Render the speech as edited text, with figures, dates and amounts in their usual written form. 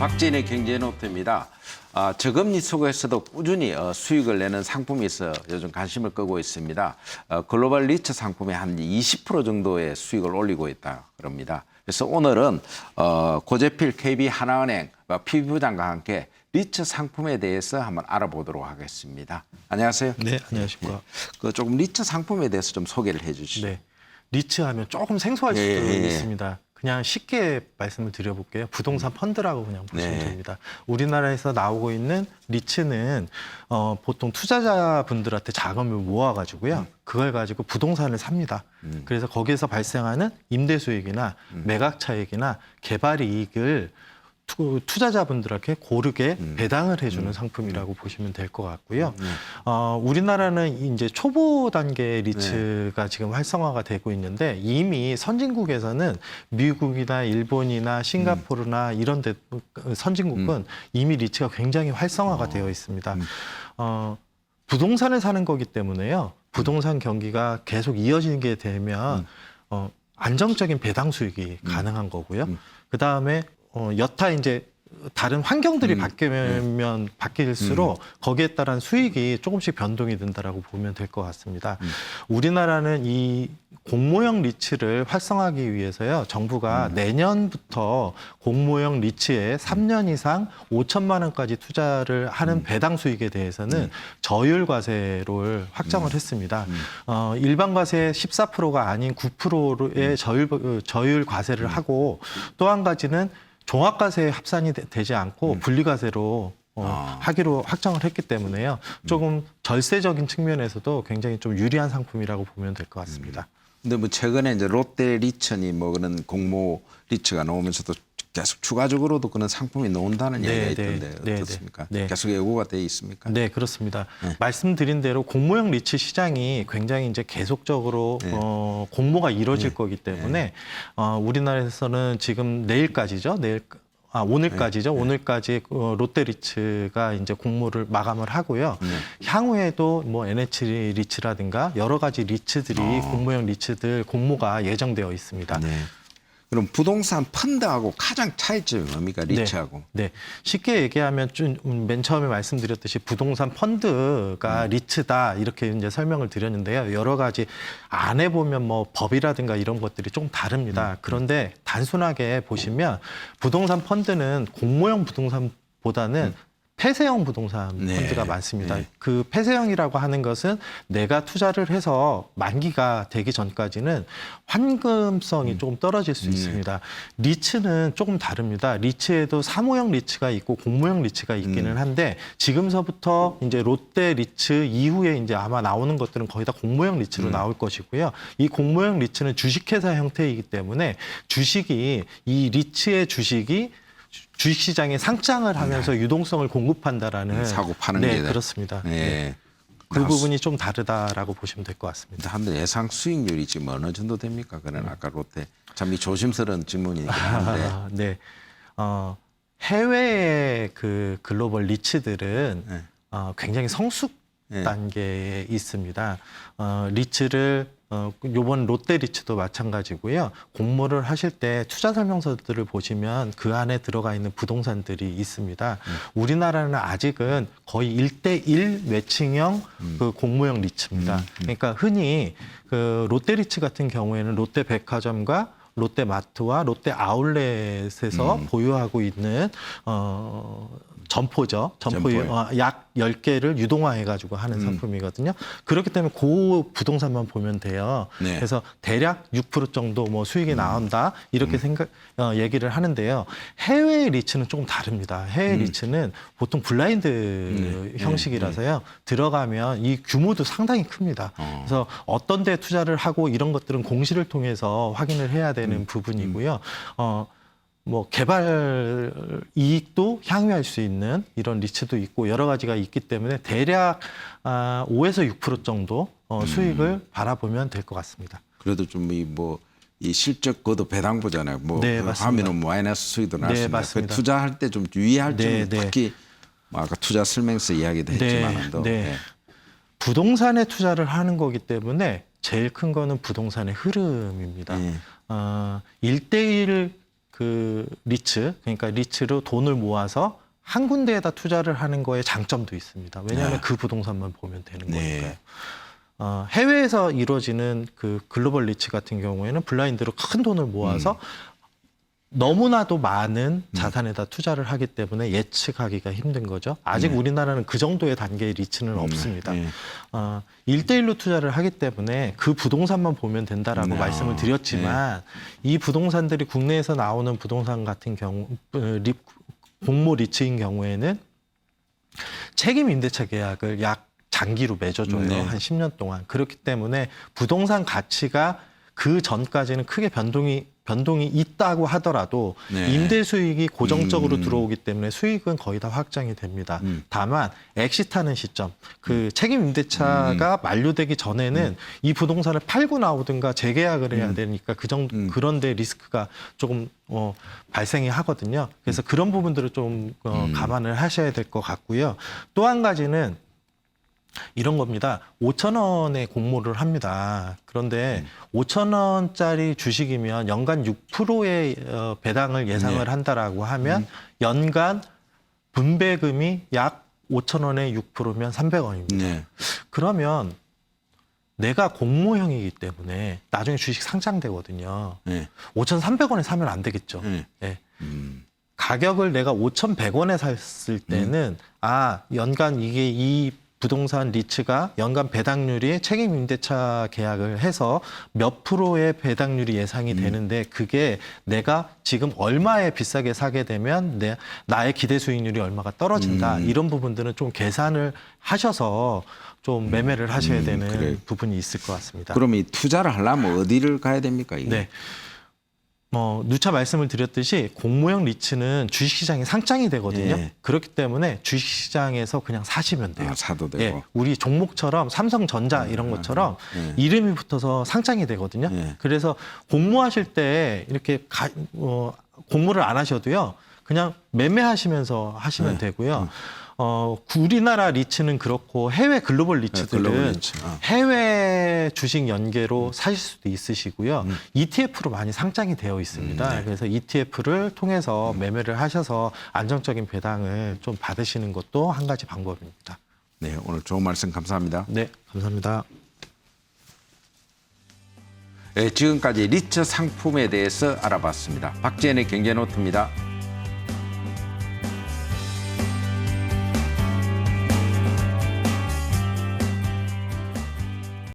박진의 경제노트입니다. 저금리 속에서도 꾸준히 수익을 내는 상품이 있어 요즘 관심을 끄고 있습니다. 글로벌 리츠 상품이 한 20% 정도의 수익을 올리고 있다 그럽니다. 그래서 오늘은 고재필 KB 하나은행 PB부장과 함께 리츠 상품에 대해서 한번 알아보도록 하겠습니다. 안녕하세요. 네, 안녕하십니까. 조금 리츠 상품에 대해서 좀 소개를 해주시죠. 네, 리츠 하면 조금 생소할 수도 있습니다. 그냥 쉽게 말씀을 드려볼게요. 부동산 펀드라고 그냥 보시면 됩니다. 우리나라에서 나오고 있는 리츠는 보통 투자자분들한테 자금을 모아가지고요. 그걸 가지고 부동산을 삽니다. 그래서 거기에서 발생하는 임대 수익이나 매각 차익이나 개발 이익을 투자자분들에게 고르게 배당을 해주는 상품이라고 보시면 될 것 같고요. 우리나라는 이제 초보 단계 리츠가 지금 활성화가 되고 있는데 이미 선진국에서는 미국이나 일본이나 싱가포르나 이런 선진국은 이미 리츠가 굉장히 활성화가 되어 있습니다. 부동산을 사는 거기 때문에요. 부동산 경기가 계속 이어지게 되면 안정적인 배당 수익이 가능한 거고요. 그 다음에 여타 이제 다른 환경들이 바뀌면 바뀔수록 거기에 따른 수익이 조금씩 변동이 된다라고 보면 될 것 같습니다. 우리나라는 이 공모형 리츠를 활성화하기 위해서요. 정부가 내년부터 공모형 리츠에 3년 이상 5천만 원까지 투자를 하는 배당 수익에 대해서는 저율 과세를 확정을 했습니다. 일반 과세 14%가 아닌 9%의 저율 과세를 하고 또 한 가지는 종합과세에 합산이 되지 않고 분리과세로 하기로 확정을 했기 때문에요. 조금 절세적인 측면에서도 굉장히 좀 유리한 상품이라고 보면 될 것 같습니다. 근데 뭐 최근에 이제 롯데 리츠니 뭐 그런 공모 리츠가 나오면서도 계속 추가적으로도 그런 상품이 나온다는 얘기가 있던데 어떻습니까? 계속 예고가 돼 있습니까? 네, 그렇습니다. 말씀드린 대로 공모형 리츠 시장이 굉장히 이제 계속적으로 공모가 이루어질 거기 때문에 우리나라에서는 지금 내일까지죠. 오늘까지죠. 오늘까지 롯데 리츠가 이제 공모를 마감을 하고요. 향후에도 뭐 NH 리츠라든가 여러 가지 리츠들이 공모형 리츠들 공모가 예정되어 있습니다. 그럼 부동산 펀드하고 가장 차이점이 뭡니까? 리츠하고. 네. 쉽게 얘기하면 맨 처음에 말씀드렸듯이 부동산 펀드가 리츠다 이렇게 이제 설명을 드렸는데요. 여러 가지 안에 보면 뭐 법이라든가 이런 것들이 좀 다릅니다. 그런데 단순하게 보시면 부동산 펀드는 공모형 부동산보다는 폐쇄형 부동산 펀드가 많습니다. 그 폐쇄형이라고 하는 것은 내가 투자를 해서 만기가 되기 전까지는 환금성이 조금 떨어질 수 있습니다. 리츠는 조금 다릅니다. 리츠에도 사모형 리츠가 있고 공모형 리츠가 있기는 한데 지금서부터 이제 롯데 리츠 이후에 이제 아마 나오는 것들은 거의 다 공모형 리츠로 나올 것이고요. 이 공모형 리츠는 주식회사 형태이기 때문에 이 리츠의 주식이 주식시장에 상장을 하면서 유동성을 공급한다라는 사고 파는 게 그렇습니다. 그 부분이 좀 다르다라고 보시면 될 것 같습니다. 한데 예상 수익률이 지금 어느 정도 됩니까? 그런 아까 롯데 참 이 조심스러운 질문이긴 한데. 해외의 그 글로벌 리츠들은 굉장히 성숙 단계에 있습니다. 리츠를 요번 롯데 리츠도 마찬가지고요. 공모를 하실 때 투자 설명서들을 보시면 그 안에 들어가 있는 부동산들이 있습니다. 우리나라는 아직은 거의 1대1 매칭형 그 공모형 리츠입니다. 그러니까 흔히 그 롯데 리츠 같은 경우에는 롯데 백화점과 롯데마트와 롯데 아울렛에서 보유하고 있는 점포죠. 약 10개를 유동화해가지고 하는 상품이거든요. 그렇기 때문에 그 부동산만 보면 돼요. 그래서 대략 6% 정도 뭐 수익이 나온다 이렇게 얘기를 하는데요. 해외 리츠는 조금 다릅니다. 해외 리츠는 보통 블라인드 형식이라서요. 들어가면 이 규모도 상당히 큽니다. 그래서 어떤 데 투자를 하고 이런 것들은 공시를 통해서 확인을 해야 되는 부분이고요. 뭐 개발 이익도 향유할 수 있는 이런 리츠도 있고 여러 가지가 있기 때문에 대략 5에서 6% 정도 수익을 바라보면 될 것 같습니다. 그래도 좀 이 실적 그것도 배당보잖아요. 하면은 마이너스 수익도 날 수 있는데 그 투자할 때 좀 유의할 점은 특히 아까 투자 설명서 이야기도 했지만도 부동산에 투자를 하는 거기 때문에 제일 큰 거는 부동산의 흐름입니다. 1대1 그 리츠, 그러니까 리츠로 돈을 모아서 한 군데에다 투자를 하는 거에 장점도 있습니다. 왜냐하면 네. 그 부동산만 보면 되는 네. 거니까요. 해외에서 이루어지는 그 글로벌 리츠 같은 경우에는 블라인드로 큰 돈을 모아서 너무나도 많은 자산에다 투자를 하기 때문에 예측하기가 힘든 거죠. 아직 우리나라는 그 정도의 단계의 리츠는 없습니다. 네. 1대1로 투자를 하기 때문에 그 부동산만 보면 된다라고 말씀을 드렸지만 이 부동산들이 국내에서 나오는 부동산 같은 경우 공모 리츠인 경우에는 책임 임대차 계약을 약 장기로 맺어줘요. 네. 한 10년 동안. 그렇기 때문에 부동산 가치가 그 전까지는 크게 변동이 있다고 하더라도 네. 임대 수익이 고정적으로 들어오기 때문에 수익은 거의 다 확정이 됩니다. 다만 엑시트하는 시점, 그 책임 임대차가 만료되기 전에는 이 부동산을 팔고 나오든가 재계약을 해야 되니까 그런데 리스크가 조금 발생이 하거든요. 그래서 그런 부분들을 좀 감안을 하셔야 될 것 같고요. 또 한 가지는 이런 겁니다. 5천 원에 공모를 합니다. 그런데 5천 원짜리 주식이면 연간 6%의 배당을 예상을 한다라고 하면 연간 분배금이 약 5천 원에 6%면 300원입니다. 네. 그러면 내가 공모형이기 때문에 나중에 주식 상장되거든요. 네. 5,300원에 사면 안 되겠죠. 네. 네. 가격을 내가 5,100원에 샀을 때는 연간 이게 이 부동산 리츠가 연간 배당률이 책임 임대차 계약을 해서 몇 프로의 배당률이 예상이 되는데 그게 내가 지금 얼마에 비싸게 사게 되면 나의 기대 수익률이 얼마가 떨어진다. 이런 부분들은 좀 계산을 하셔서 좀 매매를 하셔야 되는 그래요. 부분이 있을 것 같습니다. 그럼 이 투자를 하려면 어디를 가야 됩니까? 이게? 네. 누차 말씀을 드렸듯이 공모형 리츠는 주식시장에 상장이 되거든요. 예. 그렇기 때문에 주식시장에서 그냥 사시면 돼요. 사도 되고. 예, 우리 종목처럼 삼성전자 이런 것처럼 이름이 붙어서 상장이 되거든요. 예. 그래서 공모하실 때 이렇게 공모를 안 하셔도요. 그냥 매매하시면서 하시면 되고요. 우리나라 리츠는 그렇고 해외 글로벌 리츠들은 글로벌 리츠. 해외 주식 연계로 사실 수도 있으시고요. ETF로 많이 상장이 되어 있습니다. 그래서 ETF를 통해서 매매를 하셔서 안정적인 배당을 좀 받으시는 것도 한 가지 방법입니다. 네, 오늘 좋은 말씀 감사합니다. 네, 감사합니다. 네, 지금까지 리츠 상품에 대해서 알아봤습니다. 박지현의 경제노트입니다.